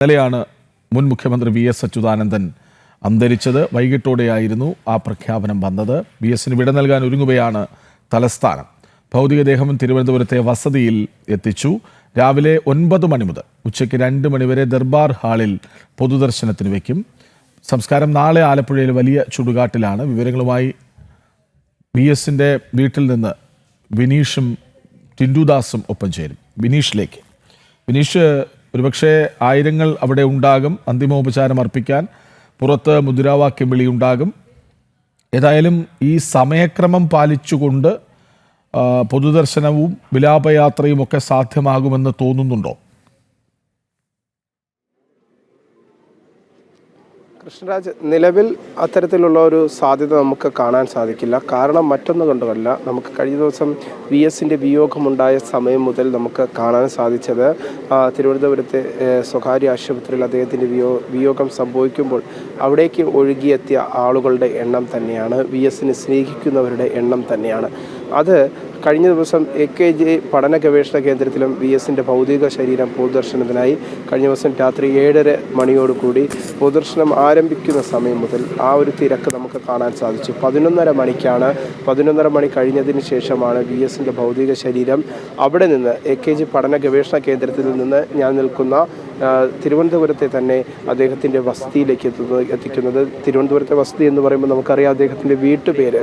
ഇന്നലെയാണ് മുൻ മുഖ്യമന്ത്രി വി എസ് അച്യുതാനന്ദൻ അന്തരിച്ചത്. വൈകിട്ടോടെയായിരുന്നു ആ പ്രഖ്യാപനം വന്നത്. വി എസിന് വിട നൽകാൻ ഒരുങ്ങുകയാണ് തലസ്ഥാനം. ഭൗതികദേഹം തിരുവനന്തപുരത്തെ വസതിയിൽ എത്തിച്ചു. രാവിലെ 9 മണി മുതൽ ഉച്ചയ്ക്ക് 2 മണി വരെ ദർബാർ ഹാളിൽ പൊതുദർശനത്തിന് വയ്ക്കും. സംസ്കാരം നാളെ ആലപ്പുഴയിൽ വലിയ ചുടുകാട്ടിലാണ്. വിവരങ്ങളുമായി വി എസിൻ്റെ വീട്ടിൽ നിന്ന് വിനീഷും ടിൻഡുദാസും ഒപ്പം ചേരും. വിനീഷിലേക്ക്. വിനീഷ്, ഒരുപക്ഷെ ആയിരങ്ങൾ അവിടെ ഉണ്ടാകും അന്തിമോപചാരം അർപ്പിക്കാൻ. പുറത്ത് മുദ്രാവാക്യം വിളിയുണ്ടാകും. ഏതായാലും ഈ സമയക്രമം പാലിച്ചുകൊണ്ട് പൊതുദർശനവും വിലാപയാത്രയും ഒക്കെ സാധ്യമാകുമെന്ന് തോന്നുന്നുണ്ടോ? കൃഷ്ണരാജ്, നിലവിൽ അത്തരത്തിലുള്ള ഒരു സാധ്യത നമുക്ക് കാണാൻ സാധിക്കില്ല. കാരണം മറ്റൊന്നും കൊണ്ടല്ല, നമുക്ക് കഴിഞ്ഞ ദിവസം വി എസിൻ്റെ വിയോഗമുണ്ടായ സമയം മുതൽ നമുക്ക് കാണാൻ സാധിച്ചത് തിരുവനന്തപുരത്തെ സ്വകാര്യ ആശുപത്രിയിൽ അദ്ദേഹത്തിൻ്റെ വിയോഗം സംഭവിക്കുമ്പോൾ അവിടേക്ക് ഒഴുകിയെത്തിയ ആളുകളുടെ എണ്ണം തന്നെയാണ്, വി എസിനെ സ്നേഹിക്കുന്നവരുടെ എണ്ണം തന്നെയാണ്. അത് കഴിഞ്ഞ ദിവസം AKG പഠന ഗവേഷണ കേന്ദ്രത്തിലും വി എസിൻ്റെ ഭൗതിക ശരീരം പൊതുദർശനത്തിനായി കഴിഞ്ഞ ദിവസം രാത്രി 7:30 മണിയോടുകൂടി പൊതുദർശനം ആരംഭിക്കുന്ന സമയം മുതൽ ആ ഒരു തിരക്ക് നമുക്ക് കാണാൻ സാധിച്ചു. 11:30 മണിക്കാണ്. 11:30 മണി കഴിഞ്ഞതിന് ശേഷമാണ് വി എസിൻ്റെ ഭൗതിക ശരീരം അവിടെ നിന്ന് AKG പഠന ഗവേഷണ കേന്ദ്രത്തിൽ നിന്ന് ഞാൻ നിൽക്കുന്ന തിരുവനന്തപുരത്തെ തന്നെ അദ്ദേഹത്തിൻ്റെ വസതിയിലേക്ക് എത്തിക്കുന്നത്. തിരുവനന്തപുരത്തെ വസതി എന്ന് പറയുമ്പോൾ നമുക്കറിയാം അദ്ദേഹത്തിൻ്റെ വീട്ടുപേര്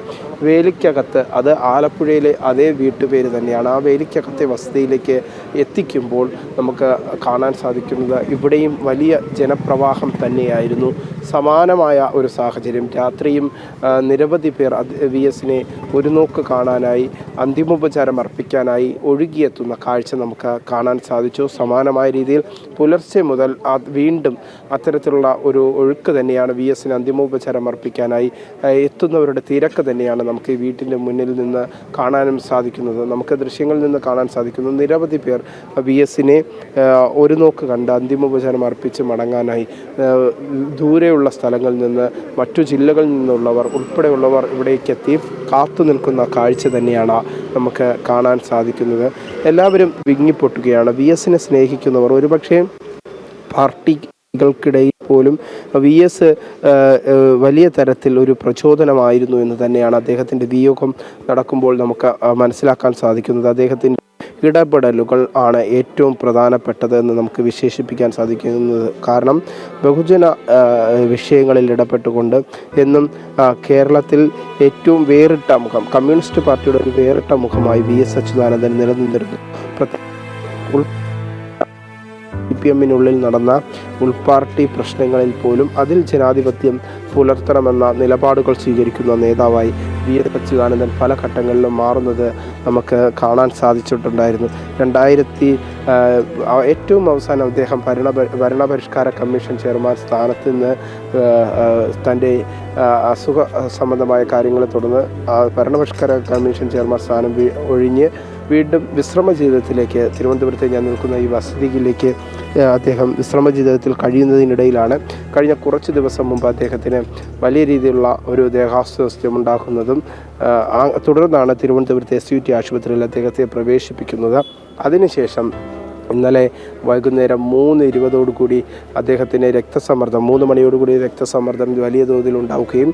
വേലിക്കകത്ത്, അത് ആലപ്പുഴയിലെ അതേ വീട്ടുപേര് തന്നെയാണ്. ആ വേലിക്കകത്തെ വസതിയിലേക്ക് എത്തിക്കുമ്പോൾ നമുക്ക് കാണാൻ സാധിക്കുന്നത് ഇവിടെയും വലിയ ജനപ്രവാഹം തന്നെയായിരുന്നു. സമാനമായ ഒരു സാഹചര്യം. രാത്രിയും നിരവധി പേർ വി എസിനെ ഒരു നോക്ക് കാണാനായി, അന്തിമോപചാരം അർപ്പിക്കാനായി ഒഴുകിയെത്തുന്ന കാഴ്ച നമുക്ക് കാണാൻ സാധിച്ചു. സമാനമായ രീതിയിൽ പുലർച്ചെ മുതൽ വീണ്ടും അത്തരത്തിലുള്ള ഒരു ഒഴുക്ക് തന്നെയാണ്. വി എസിന് അന്തിമോപചാരം അർപ്പിക്കാനായി എത്തുന്നവരുടെ തിരക്ക് തന്നെയാണ് നമുക്ക് ഈ വീട്ടിൻ്റെ മുന്നിൽ നിന്ന് കാണാനും സാധിക്കുന്നത്. നമുക്ക് ദൃശ്യങ്ങളിൽ നിന്ന് കാണാൻ സാധിക്കുന്നു നിരവധി പേർ വി എസിനെ ഒരു നോക്ക് കണ്ട് അന്തിമോപചാരം അർപ്പിച്ച് മടങ്ങാനായി ദൂരെയുള്ള സ്ഥലങ്ങളിൽ നിന്ന്, മറ്റു ജില്ലകളിൽ നിന്നുള്ളവർ ഉൾപ്പെടെയുള്ളവർ ഇവിടേക്ക് എത്തി കാത്തു നിൽക്കുന്ന കാഴ്ച തന്നെയാണ് നമുക്ക് കാണാൻ സാധിക്കുന്നത്. എല്ലാവരും വിങ്ങിപ്പൊട്ടുകയാണ്. വി എസിനെ സ്നേഹിക്കുന്നവർ, ഒരുപക്ഷെ പാർട്ടികൾക്കിടയിൽ പോലും വി എസ് വലിയ തരത്തിൽ ഒരു പ്രചോദനമായിരുന്നു എന്ന് തന്നെയാണ് അദ്ദേഹത്തിൻ്റെ വിയോഗം നടക്കുമ്പോൾ നമുക്ക് മനസ്സിലാക്കാൻ സാധിക്കുന്നത്. അദ്ദേഹത്തിൻ്റെ ഇടപെടലുകൾ ആണ് ഏറ്റവും പ്രധാനപ്പെട്ടത് എന്ന് നമുക്ക് വിശേഷിപ്പിക്കാൻ സാധിക്കുന്നത്. കാരണം ബഹുജന വിഷയങ്ങളിൽ ഇടപെട്ടുകൊണ്ട് എന്നും കേരളത്തിൽ ഏറ്റവും വേറിട്ട മുഖം, കമ്മ്യൂണിസ്റ്റ് പാർട്ടിയുടെ ഒരു വേറിട്ട മുഖമായി വി എസ് അച്യുതാനന്ദൻ നിലനിന്നിരുന്നു. CPM-നുള്ളിൽ നടന്ന ഉൾപാർട്ടി പ്രശ്നങ്ങളിൽ പോലും അതിൽ ജനാധിപത്യം പുലർത്തണമെന്ന നിലപാടുകൾ സ്വീകരിക്കുന്ന നേതാവായി വി എസ് അച്യുതാനന്ദൻ പല ഘട്ടങ്ങളിലും മാറുന്നത് നമുക്ക് കാണാൻ സാധിച്ചിട്ടുണ്ടായിരുന്നു. ഏറ്റവും അവസാനം അദ്ദേഹം ഭരണപരിഷ്കാര കമ്മീഷൻ ചെയർമാൻ സ്ഥാനത്ത് നിന്ന് തൻ്റെ അസുഖ സംബന്ധമായ കാര്യങ്ങളെ തുടർന്ന് ഭരണപരിഷ്കാര കമ്മീഷൻ ചെയർമാൻ സ്ഥാനം ഒഴിഞ്ഞ് വീണ്ടും വിശ്രമ ജീവിതത്തിലേക്ക്, തിരുവനന്തപുരത്ത് ഞാൻ നിൽക്കുന്ന ഈ വസതിയിലേക്ക് അദ്ദേഹം വിശ്രമ ജീവിതത്തിൽ കഴിയുന്നതിനിടയിലാണ് കഴിഞ്ഞ കുറച്ച് ദിവസം മുമ്പ് അദ്ദേഹത്തിന് വലിയ രീതിയിലുള്ള ഒരു ദേഹാസ്വാസ്ഥ്യം ഉണ്ടാകുന്നതും തുടർന്നാണ് തിരുവനന്തപുരത്തെ SUT ആശുപത്രിയിൽ അദ്ദേഹത്തെ പ്രവേശിപ്പിക്കുന്നത്. അതിനുശേഷം ഇന്നലെ വൈകുന്നേരം 3:20 അദ്ദേഹത്തിന് രക്തസമ്മർദ്ദം, 3 മണിയോടുകൂടി രക്തസമ്മർദ്ദം വലിയ തോതിൽ ഉണ്ടാവുകയും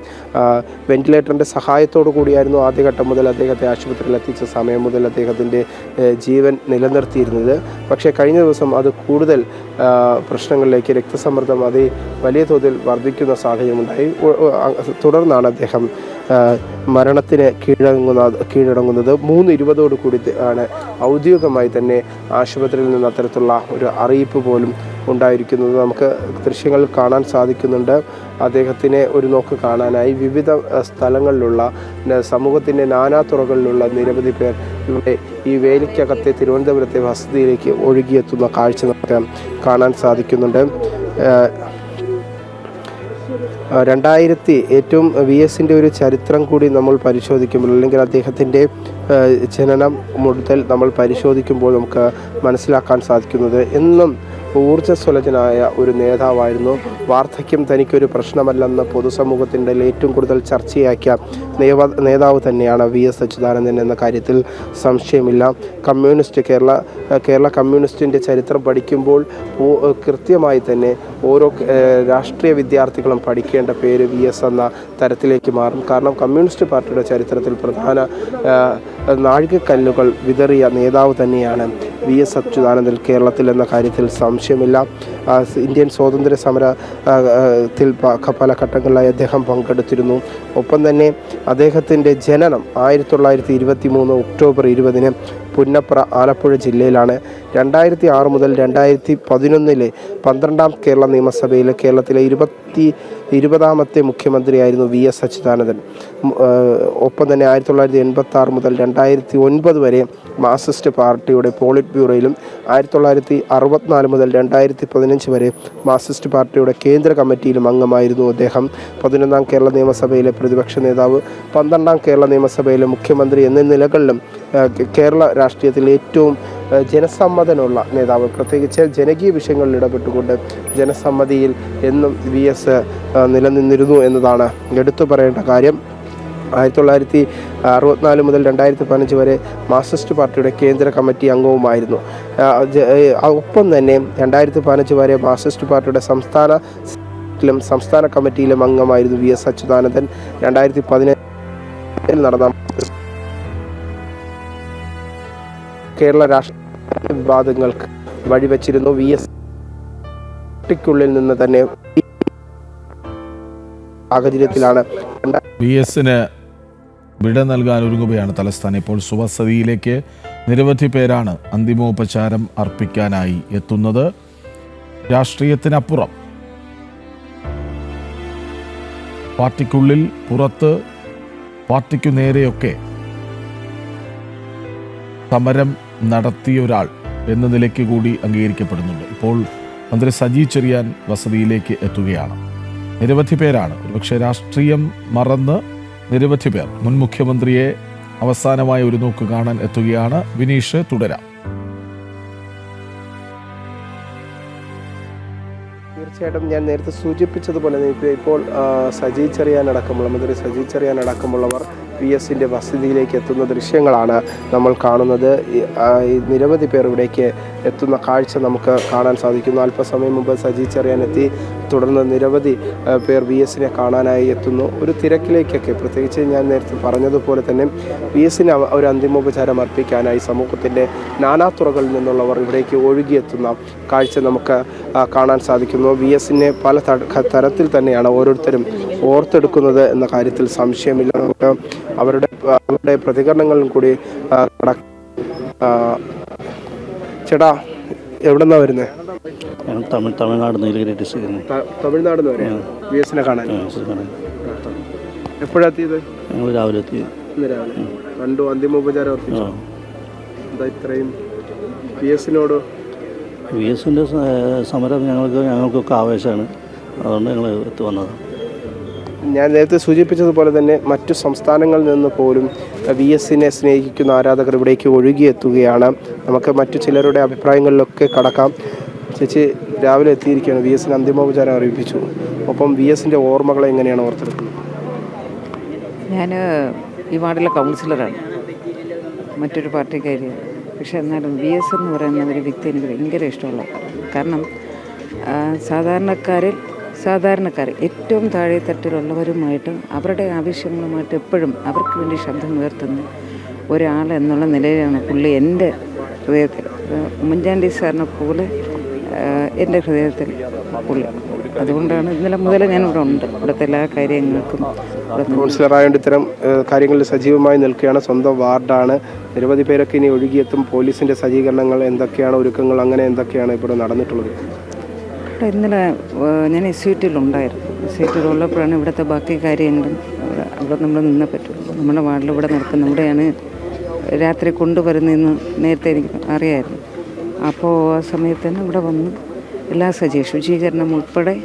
വെന്റിലേറ്ററിൻ്റെ സഹായത്തോടു കൂടിയായിരുന്നു ആദ്യഘട്ടം മുതൽ അദ്ദേഹത്തെ ആശുപത്രിയിൽ എത്തിച്ച സമയം മുതൽ അദ്ദേഹത്തിൻ്റെ ജീവൻ നിലനിർത്തിയിരുന്നത്. പക്ഷേ കഴിഞ്ഞ ദിവസം അത് കൂടുതൽ പ്രശ്നങ്ങളിലേക്ക്, രക്തസമ്മർദ്ദം അത് വലിയ തോതിൽ വർദ്ധിക്കുന്ന സാഹചര്യമുണ്ടായി. തുടർന്നാണ് അദ്ദേഹം മരണത്തിന് കീഴടങ്ങുന്നത്. 3:20 ആണ് ഔദ്യോഗികമായി തന്നെ ആശുപത്രിയിൽ നിന്ന് അത്തരത്തിലുള്ള ഒരു അറിയിപ്പ് പോലും ഉണ്ടായിരിക്കുന്നത്. നമുക്ക് ദൃശ്യങ്ങളിൽ കാണാൻ സാധിക്കുന്നുണ്ട്. അദ്ദേഹത്തിനെ ഒരു നോക്ക് കാണാനായി വിവിധ സ്ഥലങ്ങളിലുള്ള സമൂഹത്തിൻ്റെ നാനാതുറകളിലുള്ള നിരവധി പേർ ഇവിടെ ഈ വേലിക്കകത്തെ തിരുവനന്തപുരത്തെ വസതിയിലേക്ക് ഒഴുകിയെത്തുന്ന കാഴ്ച നമുക്ക് കാണാൻ സാധിക്കുന്നുണ്ട്. 2000 ഏറ്റവും വി എസിൻ്റെ ഒരു ചരിത്രം കൂടി നമ്മൾ പരിശോധിക്കുമ്പോൾ, അല്ലെങ്കിൽ അദ്ദേഹത്തിൻ്റെ ജനനം മുതൽ നമ്മൾ പരിശോധിക്കുമ്പോൾ നമുക്ക് മനസ്സിലാക്കാൻ സാധിക്കുന്നത്, എന്നും ഊർജ്ജസ്വലജനായ ഒരു നേതാവായിരുന്നു. വാർദ്ധക്യം തനിക്കൊരു പ്രശ്നമല്ലെന്ന് പൊതുസമൂഹത്തിൻ്റെ ഏറ്റവും കൂടുതൽ ചർച്ചയാക്കിയ നേതാവ് തന്നെയാണ് VS അച്യുതാനന്ദൻ എന്ന കാര്യത്തിൽ സംശയമില്ല. കേരള കമ്മ്യൂണിസ്റ്റിൻ്റെ ചരിത്രം പഠിക്കുമ്പോൾ കൃത്യമായി തന്നെ ഓരോ രാഷ്ട്രീയ വിദ്യാർത്ഥികളും പഠിക്കേണ്ട പേര് VS എന്ന തരത്തിലേക്ക് മാറും. കാരണം കമ്മ്യൂണിസ്റ്റ് പാർട്ടിയുടെ ചരിത്രത്തിൽ പ്രധാന നാഴികക്കല്ലുകൾ വിതറിയ നേതാവ് തന്നെയാണ് VS അച്യുതാനന്ദൻ കേരളത്തിൽ എന്ന കാര്യത്തിൽ സംശയമില്ല. ഇന്ത്യൻ സ്വാതന്ത്ര്യ സമരത്തിൽ പല ഘട്ടങ്ങളിലായി അദ്ദേഹം പങ്കെടുത്തിരുന്നു. ഒപ്പം തന്നെ അദ്ദേഹത്തിൻ്റെ ജനനം 1923 ഒക്ടോബർ 20 പുന്നപ്ര ആലപ്പുഴ ജില്ലയിലാണ്. 2006 മുതൽ 2011 12ാം കേരള നിയമസഭയിൽ കേരളത്തിലെ 20ാമത്തെ മുഖ്യമന്ത്രിയായിരുന്നു VS അച്യുതാനന്ദൻ. ഒപ്പം തന്നെ 1986 മുതൽ 2009 വരെ മാർക്സിസ്റ്റ് പാർട്ടിയുടെ പോളിറ്റ് ബ്യൂറോയിലും 1964 മുതൽ 2015 വരെ മാർക്സിസ്റ്റ് പാർട്ടിയുടെ കേന്ദ്ര കമ്മിറ്റിയിലും അംഗമായിരുന്നു അദ്ദേഹം. 11ാം കേരള നിയമസഭയിലെ പ്രതിപക്ഷ നേതാവ്, 12ാം കേരള നിയമസഭയിലെ മുഖ്യമന്ത്രി എന്നീ നിലകളിലും കേരള രാഷ്ട്രീയത്തിൽ ഏറ്റവും ജനസമ്മതനുള്ള നേതാവ്, പ്രത്യേകിച്ച് ജനകീയ വിഷയങ്ങളിൽ ഇടപെട്ടുകൊണ്ട് ജനസമ്മതിയിൽ എന്നും VS നിലനിന്നിരുന്നു എന്നതാണ് എടുത്തു പറയേണ്ട കാര്യം. 1964 മുതൽ 2015 വരെ മാർക്സിസ്റ്റ് പാർട്ടിയുടെ കേന്ദ്ര കമ്മിറ്റി അംഗവുമായിരുന്നു. ഒപ്പം തന്നെ 2015 വരെ മാർക്സിസ്റ്റ് പാർട്ടിയുടെ സംസ്ഥാന കമ്മിറ്റിയിലും അംഗമായിരുന്നു VS അച്യുതാനന്ദൻ. 2017 നടന്ന കേരള രാഷ്ട്രീയ വിവാദങ്ങൾക്ക് വഴിവെച്ചിരുന്നു. VS ക്കുള്ളിൽ നിന്ന് തന്നെ സാഹചര്യത്തിലാണ് VSന് വിട നൽകാൻ ഒരുങ്ങുകയാണ് തലസ്ഥാനം. ഇപ്പോൾ സുവസതിയിലേക്ക് നിരവധി പേരാണ് അന്തിമോപചാരം അർപ്പിക്കാനായി എത്തുന്നത്. രാഷ്ട്രീയത്തിനപ്പുറം പാർട്ടിക്കുള്ളിൽ, പുറത്ത്, പാർട്ടിക്കു നേരെയൊക്കെ സമരം നടത്തിയ ഒരാൾ എന്ന നിലയ്ക്ക് കൂടി അംഗീകരിക്കപ്പെടുന്നുണ്ട്. ഇപ്പോൾ മന്ത്രി സജി ചെറിയാൻ വസതിയിലേക്ക് എത്തുകയാണ്. നിരവധി പേരാണ്, ഒരുപക്ഷെ രാഷ്ട്രീയം മറന്ന് നിരവധി പേർ മുൻ മുഖ്യമന്ത്രിയെ അവസാനമായി ഒരു നോക്ക് കാണാൻ എത്തുകയാണ്. വിനീഷ്, തുടരാം. തീർച്ചയായിട്ടും ഞാൻ നേരത്തെ സൂചിപ്പിച്ചതുപോലെ ഇപ്പോൾ സജി ചെറിയാൻ അടക്കമുള്ള മന്ത്രി സജി ചെറിയാൻ അടക്കമുള്ളവർ VSന്റെ വസതിയിലേക്ക് എത്തുന്ന ദൃശ്യങ്ങളാണ് നമ്മൾ കാണുന്നത്. നിരവധി പേർ ഇവിടേക്ക് എത്തുന്ന കാഴ്ച നമുക്ക് കാണാൻ സാധിക്കുന്നു. അല്പസമയം മുമ്പ് സജി ചെറിയാൻ എത്തി. തുടർന്ന് നിരവധി പേർ VSനെ കാണാനായി എത്തുന്നു. ഒരു തിരക്കിലേക്കൊക്കെ, പ്രത്യേകിച്ച് ഞാൻ നേരത്തെ പറഞ്ഞതുപോലെ തന്നെ VSന് ഒരു അന്തിമോപചാരം അർപ്പിക്കാനായി സമൂഹത്തിൻ്റെ നാനാതുറകളിൽ നിന്നുള്ളവർ ഇവിടേക്ക് ഒഴുകിയെത്തുന്ന കാഴ്ച നമുക്ക് കാണാൻ സാധിക്കുന്നു. VSനെ പല തരത്തിൽ തന്നെയാണ് ഓരോരുത്തരും ഓർത്തെടുക്കുന്നത് എന്ന കാര്യത്തിൽ സംശയമില്ല. നമുക്ക് അവരുടെ പ്രതികരണങ്ങളും കൂടി ചേട്ടാ, എവിടെ നിന്നാണ് വരുന്നത്? തമിഴ്നാട് നീലഗിരി ഡിസ്ട്രിക്ട്. തമിഴ്നാട് വരെ VSനെ കാണാൻ എപ്പോഴെത്തിയത്? ഞങ്ങൾ രാവിലെ എത്തി. ഇന്ന് രാവിലെ കണ്ടു, അന്തിമോപചാരം അർപ്പിച്ചു. എന്താ ഇത്രയും VSനോട്? VSന്റെ സമരം ഞങ്ങൾക്കൊക്കെ ആവേശമാണ്. അതുകൊണ്ട് ഞങ്ങൾ വന്നത്. ഞാൻ നേരത്തെ സൂചിപ്പിച്ചതുപോലെ തന്നെ മറ്റു സംസ്ഥാനങ്ങളിൽ നിന്ന് പോലും VSനെ സ്നേഹിക്കുന്ന ആരാധകർ ഇവിടേക്ക് ഒഴുകിയെത്തുകയാണ്. നമുക്ക് മറ്റു ചിലരുടെ അഭിപ്രായങ്ങളിലൊക്കെ കടക്കാം. ചേച്ചി രാവിലെ എത്തിയിരിക്കുകയാണ്, VSന് അന്തിമോപചാരം അറിയിപ്പിച്ചു. ഒപ്പം VSന്റെ ഓർമ്മകളെ എങ്ങനെയാണ് ഓർത്തെടുക്കുന്നത്? ഞാൻ ഈ വാർഡിലെ കൗൺസിലറാണ്, മറ്റൊരു പാർട്ടിക്കാരിയാണ്. പക്ഷെ എന്നാലും VS എന്ന് പറയുന്ന ഒരു വ്യക്തി എനിക്ക് ഭയങ്കര ഇഷ്ടമുള്ള, കാരണം സാധാരണക്കാർ ഏറ്റവും താഴെത്തട്ടിലുള്ളവരുമായിട്ട് അവരുടെ ആവശ്യങ്ങളുമായിട്ട് എപ്പോഴും അവർക്ക് വേണ്ടി ശബ്ദം ഉയർത്തുന്ന ഒരാൾ എന്നുള്ള നിലയിലാണ് പുള്ളി എൻ്റെ ഹൃദയത്തിൽ. ഉമ്മൻചാണ്ടി സാറിനെ പോലെ എൻ്റെ ഹൃദയത്തിൽ പുള്ളി. അതുകൊണ്ടാണ് ഇന്നലെ മുതൽ ഞാൻ ഇവിടെ ഉണ്ട്. ഇവിടുത്തെ എല്ലാ കാര്യങ്ങൾക്കും കൗൺസിലറായതുകൊണ്ട് ഇത്തരം കാര്യങ്ങളിൽ സജീവമായി നിൽക്കുകയാണ്. സ്വന്തം വാർഡാണ്. നിരവധി പേരൊക്കെ ഇനി ഒഴുകിയെത്തും. പോലീസിൻ്റെ സജ്ജീകരണങ്ങൾ എന്തൊക്കെയാണ്, ഒരുക്കങ്ങൾ അങ്ങനെ എന്തൊക്കെയാണ് ഇവിടെ നടന്നിട്ടുള്ളത്? ഇന്നലെ ഞാൻ SVTയിലുണ്ടായിരുന്നു. SVTയിലുള്ളപ്പോഴാണ് ഇവിടുത്തെ ബാക്കി കാര്യങ്ങളും അവിടെ നമ്മൾ നിന്നേ പറ്റുള്ളൂ. നമ്മുടെ വാർഡിൽ ഇവിടെ നടക്കുന്ന ഇവിടെയാണ് രാത്രി കൊണ്ടുവരുന്നതെന്ന് നേരത്തെ എനിക്ക് അറിയാമായിരുന്നു. അപ്പോൾ ആ സമയത്ത് തന്നെ ഇവിടെ വന്ന് എല്ലാ ശുചീകരണം ഉൾപ്പെടെ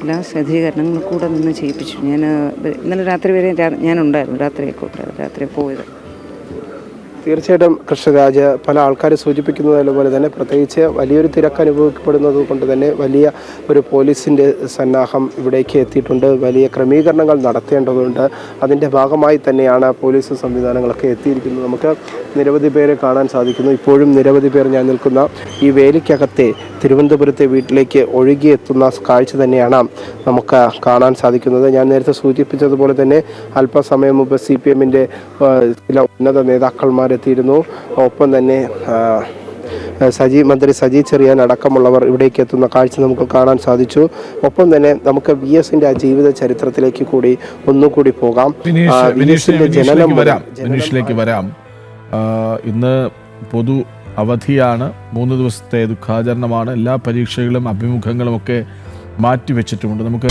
എല്ലാ സജ്ജീകരണങ്ങളും കൂടെ നിന്ന് ചെയ്യിപ്പിച്ചു. ഞാൻ ഇന്നലെ രാത്രി വരെ ഞാനുണ്ടായിരുന്നു. രാത്രി പോയത്. തീർച്ചയായിട്ടും കൃഷ്ണരാജ് പല ആൾക്കാർ സൂചിപ്പിക്കുന്നത് പോലെ തന്നെ പ്രത്യേകിച്ച് വലിയൊരു തിരക്ക് അനുഭവപ്പെടുന്നത് കൊണ്ട് തന്നെ വലിയ ഒരു പോലീസിൻ്റെ സന്നാഹം ഇവിടേക്ക് എത്തിയിട്ടുണ്ട്. വലിയ ക്രമീകരണങ്ങൾ നടത്തേണ്ടതുണ്ട്. അതിൻ്റെ ഭാഗമായി തന്നെയാണ് പോലീസ് സംവിധാനങ്ങളൊക്കെ എത്തിയിരിക്കുന്നത്. നമുക്ക് നിരവധി പേരെ കാണാൻ സാധിക്കുന്നു. ഇപ്പോഴും നിരവധി പേർ ഞാൻ നിൽക്കുന്ന ഈ വേലിക്കകത്തെ തിരുവനന്തപുരത്തെ വീട്ടിലേക്ക് ഒഴുകിയെത്തുന്ന കാഴ്ച തന്നെയാണ് നമുക്ക് കാണാൻ സാധിക്കുന്നത്. ഞാൻ നേരത്തെ സൂചിപ്പിച്ചതുപോലെ തന്നെ അല്പസമയം മുമ്പ് CPM-ൻ്റെ ചില ഉന്നത നേതാക്കന്മാരെത്തിയിരുന്നു. ഒപ്പം തന്നെ മന്ത്രി സജി ചെറിയാൻ അടക്കമുള്ളവർ ഇവിടേക്ക് എത്തുന്ന കാഴ്ച നമുക്ക് കാണാൻ സാധിച്ചു. ഒപ്പം തന്നെ നമുക്ക് VS-ന്റെ ആ ജീവിത ചരിത്രത്തിലേക്ക് കൂടി ഒന്നുകൂടി പോകാം. വിനീഷിലേക്ക് വരാം. ഇന്ന് പൊതു അവധിയാണ്. 3 ദിവസത്തെ ദുഃഖാചരണമാണ്. എല്ലാ പരീക്ഷകളും അഭിമുഖങ്ങളും ഒക്കെ മാറ്റിവെച്ചിട്ടുമുണ്ട്. നമുക്ക്